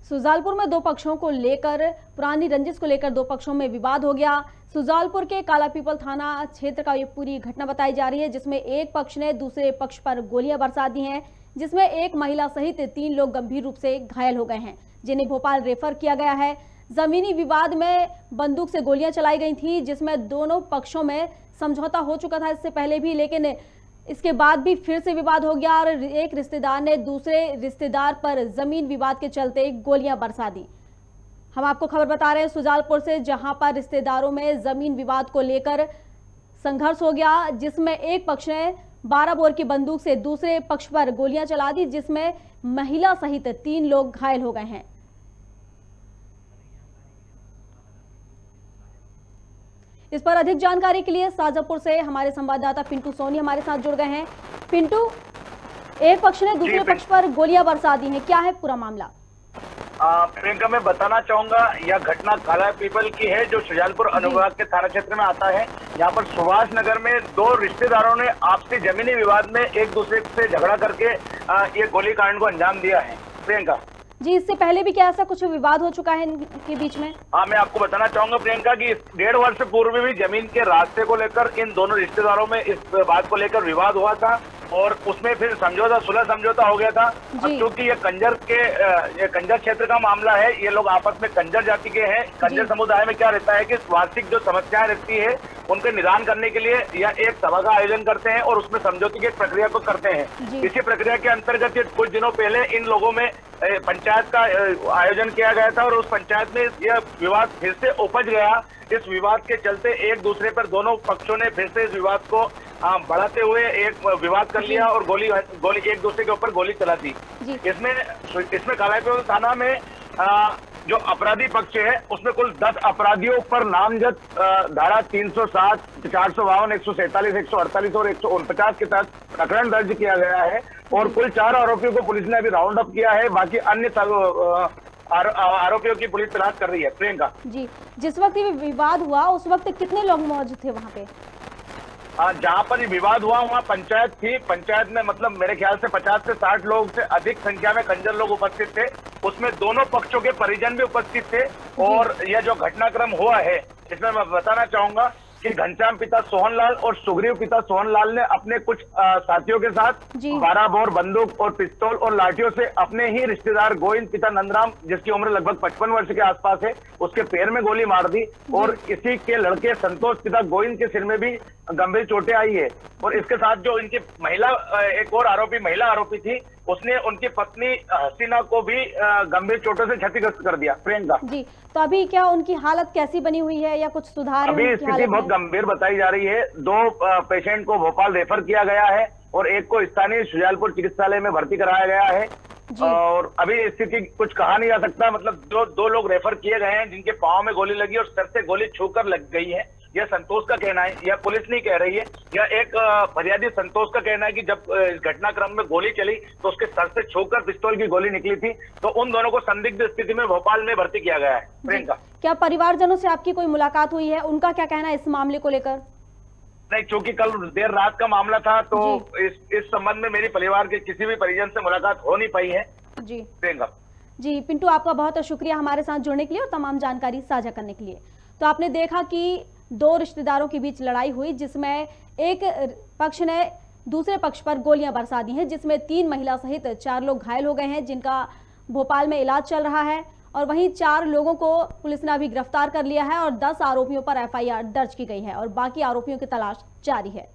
सुजालपुर में दो पक्षों को लेकर पुरानी रंजिश को लेकर दो पक्षों में विवाद हो गया। सुजालपुर के कालापीपल थाना क्षेत्र का ये पूरी घटना बताई जा रही है, जिसमें एक पक्ष ने दूसरे पक्ष पर गोलियां बरसा दी हैं, जिसमें एक महिला सहित 3 लोग गंभीर रूप से घायल हो गए हैं, जिन्हें भोपाल रेफर किया गया है। जमीनी विवाद में बंदूक से गोलियां चलाई गई थी, जिसमें दोनों पक्षों में समझौता हो चुका था इससे पहले भी, लेकिन इसके बाद भी फिर से विवाद हो गया और एक रिश्तेदार ने दूसरे रिश्तेदार पर जमीन विवाद के चलते गोलियां बरसा दी। हम आपको खबर बता रहे हैं सुजालपुर से, जहां पर रिश्तेदारों में जमीन विवाद को लेकर संघर्ष हो गया, जिसमें एक पक्ष ने 12 बोर की बंदूक से दूसरे पक्ष पर गोलियां चला दी, जिसमें महिला सहित 3 लोग घायल हो गए हैं। इस पर अधिक जानकारी के लिए शाजापुर से हमारे संवाददाता पिंटू सोनी हमारे साथ जुड़ गए हैं। पिंटू, एक पक्ष ने दूसरे पक्ष पर गोलियां बरसा दी हैं, क्या है पूरा मामला? प्रियंका, मैं बताना चाहूंगा यह घटना कालापीपल की है, जो शुजालपुर अनुभाग के थाना क्षेत्र में आता है। यहाँ पर सुभाष नगर में दो रिश्तेदारों ने आपसी जमीनी विवाद में एक दूसरे से झगड़ा करके ये गोलीकांड को अंजाम दिया है। प्रियंका जी, इससे पहले भी क्या ऐसा कुछ विवाद हो चुका है इनके बीच में? हाँ, मैं आपको बताना चाहूंगा प्रियंका कि 1.5 वर्ष पूर्व भी जमीन के रास्ते को लेकर इन दोनों रिश्तेदारों में इस बात को लेकर विवाद हुआ था और उसमें फिर सुलह समझौता हो गया था। क्योंकि ये कंजर क्षेत्र का मामला है, ये लोग आपस में कंजर जाति के हैं। कंजर समुदाय में क्या रहता है कि वार्षिक जो समस्याएं रहती है उनके निदान करने के लिए या एक सभा का आयोजन करते हैं और उसमें समझौते की एक प्रक्रिया को करते हैं। इसी प्रक्रिया के अंतर्गत कुछ दिनों पहले इन लोगों में पंचायत का आयोजन किया गया था और उस पंचायत में यह विवाद फिर से उपज गया। इस विवाद के चलते एक दूसरे पर दोनों पक्षों ने फिर से इस विवाद को बढ़ाते हुए एक विवाद कर लिया और गोली एक दूसरे के ऊपर गोली चला दी। इसमें कालापीपल थाना में जो अपराधी पक्ष है उसमें कुल 10 अपराधियों पर नामजद धारा 307, 452, 147, 148 और 149 के तहत प्रकरण दर्ज किया गया है और कुल 4 आरोपियों को पुलिस ने अभी राउंड अप किया है। बाकी अन्य आरोपियों की पुलिस तलाश कर रही है। प्रियंका जी, जिस वक्त ये विवाद हुआ उस वक्त कितने लोग मौजूद थे वहाँ पे? जहाँ पर ये विवाद हुआ वहाँ पंचायत थी। पंचायत में मतलब मेरे ख्याल से 50 से 60 लोग से अधिक संख्या में कंजर लोग उपस्थित थे। उसमें दोनों पक्षों के परिजन भी उपस्थित थे और यह जो घटनाक्रम हुआ है इसमें मैं बताना चाहूंगा कि घनश्याम पिता सोहनलाल और सुग्रीव पिता सोहनलाल ने अपने कुछ साथियों के साथ 12 बोर बंदूक और पिस्तौल और लाठियों से अपने ही रिश्तेदार गोविंद पिता नंदराम, जिसकी उम्र लगभग 55 वर्ष के आसपास है, उसके पैर में गोली मार दी और इसी के लड़के संतोष पिता गोविंद के सिर में भी गंभीर चोटें आई है। और इसके साथ जो इनकी एक और महिला आरोपी थी, उसने उनकी पत्नी हसीना को भी गंभीर चोटों से क्षतिग्रस्त कर दिया। प्रियंका जी, तो अभी क्या उनकी हालत कैसी बनी हुई है या कुछ सुधार? अभी स्थिति बहुत गंभीर बताई जा रही है। 2 पेशेंट को भोपाल रेफर किया गया है और एक को स्थानीय शुजालपुर चिकित्सालय में भर्ती कराया गया है। और अभी स्थिति कुछ कहा नहीं जा सकता। मतलब जो 2 लोग रेफर किए गए हैं जिनके पांव में गोली लगी और सर से गोली छूकर लग गई है, यह संतोष का कहना है, यह पुलिस नहीं कह रही है। यह एक फरियादी संतोष का कहना है कि जब इस घटनाक्रम में गोली चली तो उसके सर से छूकर पिस्तौल की गोली निकली थी। तो उन दोनों को संदिग्ध स्थिति में भोपाल में भर्ती किया गया है। प्रियंका, क्या परिवारजनों से आपकी कोई मुलाकात हुई है? उनका क्या कहना है इस मामले को लेकर? नहीं, चूंकि कल देर रात का मामला था तो इस संबंध में मेरी परिवार के किसी भी परिजन से मुलाकात हो नहीं पाई है। जी प्रियंका जी, पिंटू आपका बहुत शुक्रिया हमारे साथ जुड़ने के लिए और तमाम जानकारी साझा करने के लिए। तो आपने देखा कि 2 रिश्तेदारों के बीच लड़ाई हुई, जिसमें एक पक्ष ने दूसरे पक्ष पर गोलियां बरसा दी हैं, जिसमें 3 महिला सहित 4 लोग घायल हो गए हैं, जिनका भोपाल में इलाज चल रहा है। और वहीं 4 लोगों को पुलिस ने अभी गिरफ्तार कर लिया है और 10 आरोपियों पर FIR दर्ज की गई है और बाकी आरोपियों की तलाश जारी है।